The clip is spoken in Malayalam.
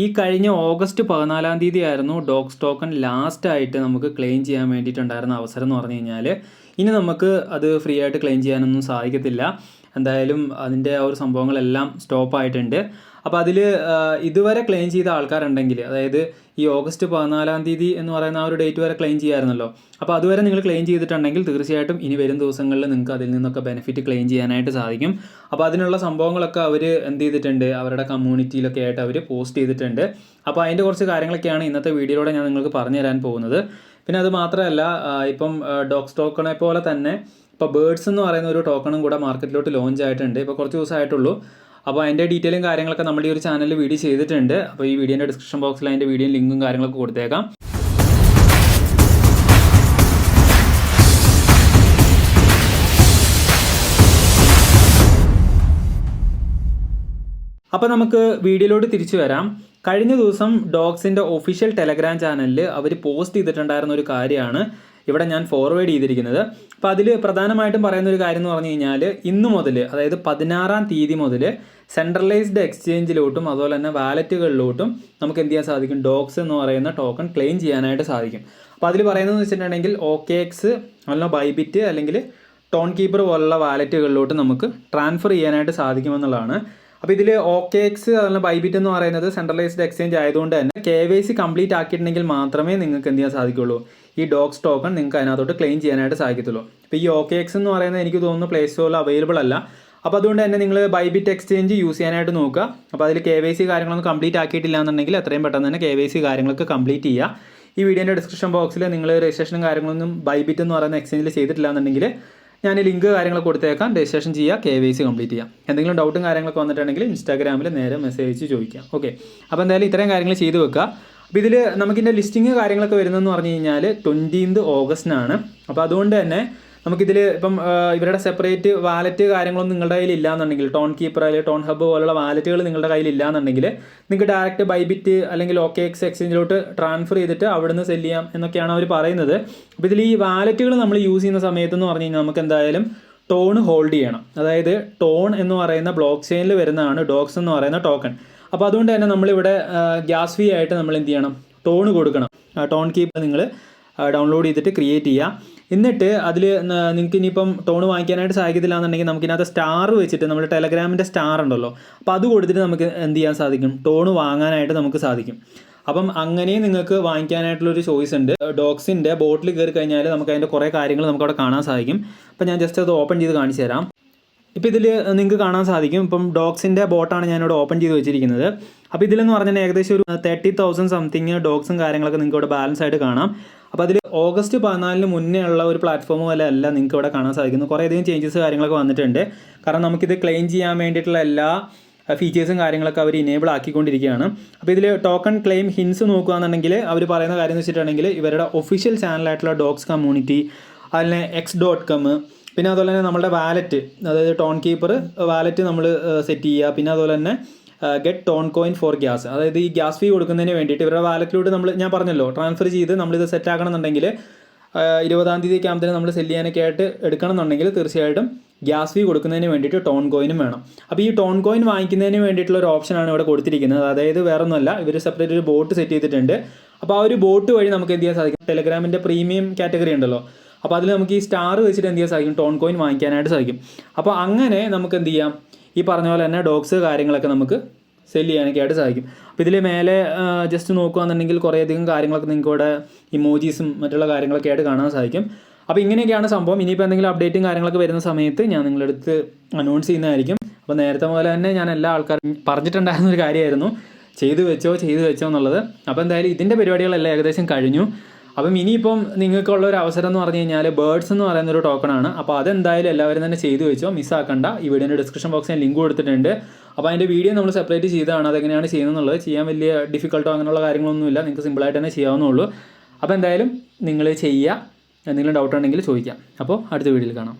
ഈ കഴിഞ്ഞ ഓഗസ്റ്റ് 14-ാം തീയതി ആയിരുന്നു ഡോഗ്സ് ടോക്കൺ ലാസ്റ്റായിട്ട് നമുക്ക് ക്ലെയിം ചെയ്യാൻ വേണ്ടിയിട്ടുണ്ടായിരുന്ന അവസരം എന്ന് പറഞ്ഞു കഴിഞ്ഞാൽ ഇനി നമുക്ക് അത് ഫ്രീ ആയിട്ട് ക്ലെയിം ചെയ്യാനൊന്നും സാധിക്കത്തില്ല. എന്തായാലും അതിൻ്റെ ആ ഒരു സംഭവങ്ങളെല്ലാം സ്റ്റോപ്പായിട്ടുണ്ട്. അപ്പോൾ അതിൽ ഇതുവരെ ക്ലെയിം ചെയ്ത ആൾക്കാരുണ്ടെങ്കിൽ, അതായത് ഈ ഓഗസ്റ്റ് 14-ാം തീയതി എന്ന് പറയുന്ന ആ ഒരു ഡേറ്റ് വരെ ക്ലെയിം ചെയ്യാമായിരുന്നല്ലോ. അപ്പോൾ അതുവരെ നിങ്ങൾ ക്ലെയിം ചെയ്തിട്ടുണ്ടെങ്കിൽ തീർച്ചയായിട്ടും ഇനി വരും ദിവസങ്ങളിൽ നിങ്ങൾക്ക് അതിൽ നിന്നൊക്കെ ബെനിഫിറ്റ് ക്ലെയിം ചെയ്യാനായിട്ട് സാധിക്കും. അപ്പോൾ അതിനുള്ള സംഭവങ്ങളൊക്കെ അവർ എന്ത് ചെയ്തിട്ടുണ്ട്, അവരുടെ കമ്മ്യൂണിറ്റിയിലൊക്കെ ആയിട്ട് അവർ പോസ്റ്റ് ചെയ്തിട്ടുണ്ട്. അപ്പോൾ അതിൻ്റെ കുറച്ച് കാര്യങ്ങളൊക്കെയാണ് ഇന്നത്തെ വീഡിയോയിലൂടെ ഞാൻ നിങ്ങൾക്ക് പറഞ്ഞു തരാൻ പോകുന്നത്. പിന്നെ അത് മാത്രമല്ല, ഇപ്പം ഡോഗ്സ് ടോക്കണെ പോലെ തന്നെ ഇപ്പോൾ ബേർഡ്സ് എന്ന് പറയുന്ന ഒരു ടോക്കണും കൂടെ മാർക്കറ്റിലോട്ട് ലോഞ്ച് ആയിട്ടുണ്ട്. ഇപ്പോൾ കുറച്ച് ദിവസമായിട്ടുള്ളൂ. അപ്പോൾ അതിൻ്റെ ഡീറ്റെയിലും കാര്യങ്ങളൊക്കെ നമ്മുടെ ഈ ഒരു ചാനലിൽ വീഡിയോ ചെയ്തിട്ടുണ്ട്. അപ്പോൾ ഈ വീഡിയോൻ്റെ ഡിസ്ക്രിപ്ഷൻ ബോക്സിൽ അതിൻ്റെ വീഡിയോ ലിങ്കും കാര്യങ്ങളൊക്കെ കൊടുത്തേക്കാം. അപ്പോൾ നമുക്ക് വീഡിയോയിലോട്ട് തിരിച്ചു വരാം. കഴിഞ്ഞ ദിവസം ഡോഗ്സിൻ്റെ ഒഫീഷ്യൽ ടെലഗ്രാം ചാനലിൽ അവർ പോസ്റ്റ് ചെയ്തിട്ടുണ്ടായിരുന്ന ഒരു കാര്യമാണ് ഇവിടെ ഞാൻ ഫോർവേഡ് ചെയ്തിരിക്കുന്നത്. അപ്പോൾ അതിൽ പ്രധാനമായിട്ടും പറയുന്ന ഒരു കാര്യം എന്ന് പറഞ്ഞു കഴിഞ്ഞാൽ, ഇന്ന് മുതൽ, അതായത് 16-ാം തീയതി മുതൽ സെൻട്രലൈസ്ഡ് എക്സ്ചേഞ്ചിലോട്ടും അതുപോലെ തന്നെ വാലറ്റുകളിലോട്ടും നമുക്ക് എന്ത് ചെയ്യാൻ സാധിക്കും, ഡോഗ്സ് എന്ന് പറയുന്ന ടോക്കൺ ക്ലെയിം ചെയ്യാനായിട്ട് സാധിക്കും. അപ്പോൾ അതിൽ പറയുന്നതെന്ന് വെച്ചിട്ടുണ്ടെങ്കിൽ OKX അല്ലെങ്കിൽ ബൈബിറ്റ് അല്ലെങ്കിൽ ടോൺ കീപ്പർ പോലുള്ള വാലറ്റുകളിലോട്ട് നമുക്ക് ട്രാൻസ്ഫർ ചെയ്യാനായിട്ട് സാധിക്കുമെന്നുള്ളതാണ്. അപ്പോൾ ഇതിൽ OKX അതുപോലെ ബൈബിറ്റ് എന്ന് പറയുന്നത് സെൻട്രലൈസ്ഡ് എക്സ്ചേഞ്ച് ആയതുകൊണ്ട് തന്നെ KYC കംപ്ലീറ്റ് ആക്കിയിട്ടുണ്ടെങ്കിൽ മാത്രമേ നിങ്ങൾക്ക് എന്ത് ചെയ്യാൻ സാധിക്കുള്ളൂ, ഈ ഡോഗ്സ് ടോക്കൺ നിങ്ങൾക്ക് അതിനകത്തോട്ട് ക്ലെയിം ചെയ്യാനായിട്ട് സാധിക്കത്തുള്ളൂ. അപ്പോൾ ഈ OKX എന്ന് പറയുന്നത് എനിക്ക് തോന്നുന്നു പ്ലേ സ്റ്റോറിൽ അവൈലബിൾ അല്ല. അപ്പോൾ അതുകൊണ്ട് തന്നെ നിങ്ങൾ ബൈബിറ്റ് എക്സ്ചേഞ്ച് യൂസ് ചെയ്യാനായിട്ട് നോക്കുക. അപ്പോൾ അതിൽ KYC കാര്യങ്ങളൊന്നും കംപ്ലീറ്റ് ആക്കിയിട്ടില്ല എന്നുണ്ടെങ്കിൽ എത്രയും പെട്ടെന്ന് തന്നെ KYC കാര്യങ്ങളൊക്കെ കംപ്ലീറ്റ് ചെയ്യുക. ഈ വീഡിയോൻ്റെ ഡിസ്ക്രിപ്ഷൻ ബോക്സിൽ നിങ്ങൾ രജിസ്ട്രേഷനും കാര്യങ്ങളൊന്നും ബൈബിറ്റ് എന്ന് പറയുന്ന എക്സ്ചേഞ്ചിൽ ചെയ്തിട്ടില്ല എന്നുണ്ടെങ്കിൽ ഞാൻ ലിങ്ക് കാര്യങ്ങളൊക്കെ കൊടുത്തേക്കാം. രജിസ്ട്രേഷൻ ചെയ്യുക, KYC കംപ്ലീറ്റ് ചെയ്യാം. എന്തെങ്കിലും ഡൗട്ടും കാര്യങ്ങളൊക്കെ വന്നിട്ടുണ്ടെങ്കിൽ ഇൻസ്റ്റാഗ്രാമിൽ നേരെ മെസ്സേജ് അയച്ച് ചോദിക്കാം. ഓക്കെ, അപ്പോൾ എന്തായാലും ഇത്രയും കാര്യങ്ങൾ ചെയ്ത് വെക്കുക. അപ്പോൾ ഇതിൽ നമുക്കിതിൻ്റെ ലിസ്റ്റിങ് കാര്യങ്ങളൊക്കെ വരുന്നതെന്ന് പറഞ്ഞു കഴിഞ്ഞാൽ 20th ഓഗസ്റ്റിനാണ്. അപ്പോൾ അതുകൊണ്ട് തന്നെ നമുക്കിതിൽ ഇപ്പം ഇവരുടെ സെപ്പറേറ്റ് വാലറ്റ് കാര്യങ്ങളൊന്നും നിങ്ങളുടെ കയ്യിൽ ഇല്ലയെന്നുണ്ടെങ്കിൽ, ടോൺ കീപ്പർ അല്ലെങ്കിൽ ടോൺ ഹബ്ബ് പോലുള്ള വാലറ്റുകൾ നിങ്ങളുടെ കയ്യിൽ ഇല്ലയെന്നുണ്ടെങ്കിൽ നിങ്ങൾക്ക് ഡയറക്റ്റ് ബൈബിറ്റ് അല്ലെങ്കിൽ OKX എക്സ്ചേഞ്ചിലോട്ട് ട്രാൻസ്ഫർ ചെയ്തിട്ട് അവിടുന്ന് സെല് ചെയ്യാം എന്നൊക്കെയാണ് അവർ പറയുന്നത്. അപ്പോൾ ഇതിൽ ഈ വാലറ്റുകൾ നമ്മൾ യൂസ് ചെയ്യുന്ന സമയത്തെന്ന് പറഞ്ഞു കഴിഞ്ഞാൽ നമുക്ക് എന്തായാലും ടോൺ ഹോൾഡ് ചെയ്യണം. അതായത് ടോൺ എന്ന് പറയുന്ന ബ്ലോക്ക് ചെയിനിൽ വരുന്നതാണ് ഡോഗ്സ് എന്ന് പറയുന്ന ടോക്കൺ. അപ്പോൾ അതുകൊണ്ട് തന്നെ നമ്മളിവിടെ ഗ്യാസ് ഫീ ആയിട്ട് നമ്മൾ എന്ത് ചെയ്യണം, ടോൺ കൊടുക്കണം. ടോൺ കീപ്പർ നിങ്ങൾ ഡൗൺലോഡ് ചെയ്തിട്ട് ക്രിയേറ്റ് ചെയ്യുക. എന്നിട്ട് അതിൽ നിങ്ങൾക്ക് ഇനിയിപ്പം ടോൺ വാങ്ങിക്കാനായിട്ട് സാധിക്കത്തില്ല എന്നുണ്ടെങ്കിൽ നമുക്കിനകത്ത് സ്റ്റാർ വെച്ചിട്ട്, നമ്മുടെ ടെലഗ്രാമിൻ്റെ സ്റ്റാർ ഉണ്ടല്ലോ, അപ്പോൾ അത് കൊടുത്തിട്ട് നമുക്ക് എന്ത് ചെയ്യാൻ സാധിക്കും, ടോൺ വാങ്ങാനായിട്ട് നമുക്ക് സാധിക്കും. അപ്പം അങ്ങനെ നിങ്ങൾക്ക് വാങ്ങിക്കാനായിട്ടുള്ളൊരു ചോയ്സ് ഉണ്ട്. ഡോഗ്സിൻ്റെ ബോട്ടിൽ കയറി കഴിഞ്ഞാൽ നമുക്ക് അതിൻ്റെ കുറേ കാര്യങ്ങൾ നമുക്കവിടെ കാണാൻ സാധിക്കും. അപ്പോൾ ഞാൻ ജസ്റ്റ് അത് ഓപ്പൺ ചെയ്ത് കാണിച്ചു തരാം. ഇപ്പോൾ ഇതിൽ നിങ്ങൾക്ക് കാണാൻ സാധിക്കും, ഇപ്പം ഡോഗ്സിൻ്റെ ബോട്ടാണ് ഞാനിവിടെ ഓപ്പൺ ചെയ്ത് വെച്ചിരിക്കുന്നത്. അപ്പോൾ ഇതിലെന്ന് പറഞ്ഞാൽ ഏകദേശം ഒരു 30,000 സംതിങ് ഡോഗ്സും കാര്യങ്ങളൊക്കെ നിങ്ങൾക്ക് ഇവിടെ ബാലൻസ് ആയിട്ട് കാണാം. അപ്പോൾ അതിൽ ഓഗസ്റ്റ് 14-ന് മുന്നേ ഉള്ള ഒരു പ്ലാറ്റ്ഫോം പോലെ അല്ല നിങ്ങൾക്ക് ഇവിടെ കാണാൻ സാധിക്കുന്നു. കുറേയധികം ചേഞ്ചസ് കാര്യങ്ങളൊക്കെ വന്നിട്ടുണ്ട്. കാരണം നമുക്കിത് ക്ലെയിം ചെയ്യാൻ വേണ്ടിയിട്ടുള്ള എല്ലാ ഫീച്ചേഴ്സും കാര്യങ്ങളൊക്കെ അവർ ഇനേബിൾ ആക്കിക്കൊണ്ടിരിക്കുകയാണ്. അപ്പോൾ ഇതിൽ ടോക്കൺ ക്ലെയിം ഹിൻസ് നോക്കുകയാണെന്നുണ്ടെങ്കിൽ അവർ പറയുന്ന കാര്യം എന്ന് വെച്ചിട്ടുണ്ടെങ്കിൽ ഇവരുടെ ഒഫീഷ്യൽ ചാനലായിട്ടുള്ള ഡോഗ്സ് കമ്മ്യൂണിറ്റി, അതിലെ x.com, പിന്നെ അതുപോലെ തന്നെ നമ്മുടെ വാലറ്റ്, അതായത് ടോൺ കീപ്പർ വാലറ്റ് നമ്മൾ സെറ്റ് ചെയ്യുക. പിന്നെ അതുപോലെ തന്നെ get tone coin four gas, അതായത് ഈ ഗ്യാസ് ഫീ കൊടുക്കുന്നതിന് വേണ്ടിയിട്ട് ഇവരുടെ വാലറ്റിലോട്ട് ഞാൻ പറഞ്ഞല്ലോ ട്രാൻസ്ഫർ ചെയ്ത് നമ്മളിത് സെറ്റ് ആക്കണമെന്നുണ്ടെങ്കിൽ 20-ാം തീയതിയൊക്കെ ആകുമ്പോൾ നമ്മൾ സെല് ചെയ്യാനൊക്കെ ആയിട്ട് എടുക്കണം എന്നുണ്ടെങ്കിൽ തീർച്ചയായിട്ടും ഗ്യാസ് ഫീ കൊടുക്കുന്നതിന് വേണ്ടിയിട്ട് ടോൺ കോയിനും വേണം. അപ്പോൾ ഈ ടോൺ കോയിൻ വാങ്ങിക്കുന്നതിന് വേണ്ടിയിട്ടുള്ള ഒരു ഓപ്ഷനാണ് ഇവിടെ കൊടുത്തിരിക്കുന്നത്. അതായത് വേറെ ഒന്നുമല്ല, ഇവർ സെപ്പറേറ്റ് ഒരു ബോട്ട് സെറ്റ് ചെയ്തിട്ടുണ്ട്. അപ്പോൾ ആ ഒരു ബോട്ട് വഴി നമുക്ക് എന്ത് ചെയ്യാൻ സാധിക്കും, ടെലഗ്രാമിൻ്റെ പ്രീമിയം കാറ്റഗറി ഉണ്ടല്ലോ, അപ്പോൾ അതിൽ നമുക്ക് ഈ സ്റ്റാർ വെച്ചിട്ട് എന്ത് ചെയ്യാൻ സാധിക്കും, ടോൺ കോയിൻ വാങ്ങിക്കാനായിട്ട് സാധിക്കും. അപ്പോൾ അങ്ങനെ നമുക്ക് എന്ത് ചെയ്യാം, ഈ പറഞ്ഞ പോലെ തന്നെ ഡോഗ്സ് കാര്യങ്ങളൊക്കെ നമുക്ക് സെല് ചെയ്യാനൊക്കെ ആയിട്ട് സാധിക്കും. അപ്പോൾ ഇതിൽ മേലെ ജസ്റ്റ് നോക്കുകയാണെന്നുണ്ടെങ്കിൽ കുറേയധികം കാര്യങ്ങളൊക്കെ നിങ്ങൾക്ക് ഇവിടെ ഇമോജീസും മറ്റുള്ള കാര്യങ്ങളൊക്കെ ആയിട്ട് കാണാൻ സാധിക്കും. അപ്പോൾ ഇങ്ങനെയൊക്കെയാണ് സംഭവം. ഇനിയിപ്പോൾ എന്തെങ്കിലും അപ്ഡേറ്റും കാര്യങ്ങളൊക്കെ വരുന്ന സമയത്ത് ഞാൻ നിങ്ങളുടെ അടുത്ത് അനൗൺസ് ചെയ്യുന്നതായിരിക്കും. അപ്പോൾ നേരത്തെ പോലെ തന്നെ ഞാൻ എല്ലാ ആൾക്കാരും പറഞ്ഞിട്ടുണ്ടായിരുന്ന ഒരു കാര്യമായിരുന്നു, ചെയ്തു വെച്ചോ എന്നുള്ളത്. അപ്പോൾ എന്തായാലും ഇതിൻ്റെ പരിപാടികളെല്ലാം ഏകദേശം കഴിഞ്ഞു. അപ്പം ഇനിയിപ്പം നിങ്ങൾക്കുള്ള ഒരു അവസരം എന്ന് പറഞ്ഞു കഴിഞ്ഞാൽ ബേർഡ്സ് എന്ന് പറയുന്നൊരു ടോക്കണാണ്. അപ്പോൾ അതെന്തായാലും എല്ലാവരും തന്നെ ചെയ്തു വെച്ചോ, മിസ്സാക്കണ്ട. ഈ വീഡിയോൻ്റെ ഡിസ്ക്രിപ്ഷൻ ബോക്സിൽ ഞാൻ ലിങ്ക് കൊടുത്തിട്ടുണ്ട്. അപ്പോൾ അതിൻ്റെ വീഡിയോ നമ്മൾ സെപ്പറേറ്റ് ചെയ്തതാണ്, അതെങ്ങനെയാണ് ചെയ്യുന്നത്. ചെയ്യാൻ വലിയ ഡിഫിക്കൽട്ടോ അങ്ങനെയുള്ള കാര്യങ്ങളൊന്നുമില്ല, നിങ്ങൾക്ക് സിമ്പിളായിട്ട് തന്നെ ചെയ്യാവുന്നുള്ളൂ. അപ്പോൾ എന്തായാലും നിങ്ങൾ ചെയ്യുക. എന്തെങ്കിലും ഡൗട്ട് ഉണ്ടെങ്കിൽ ചോദിക്കാം. അപ്പോൾ അടുത്ത വീഡിയോയിൽ കാണാം.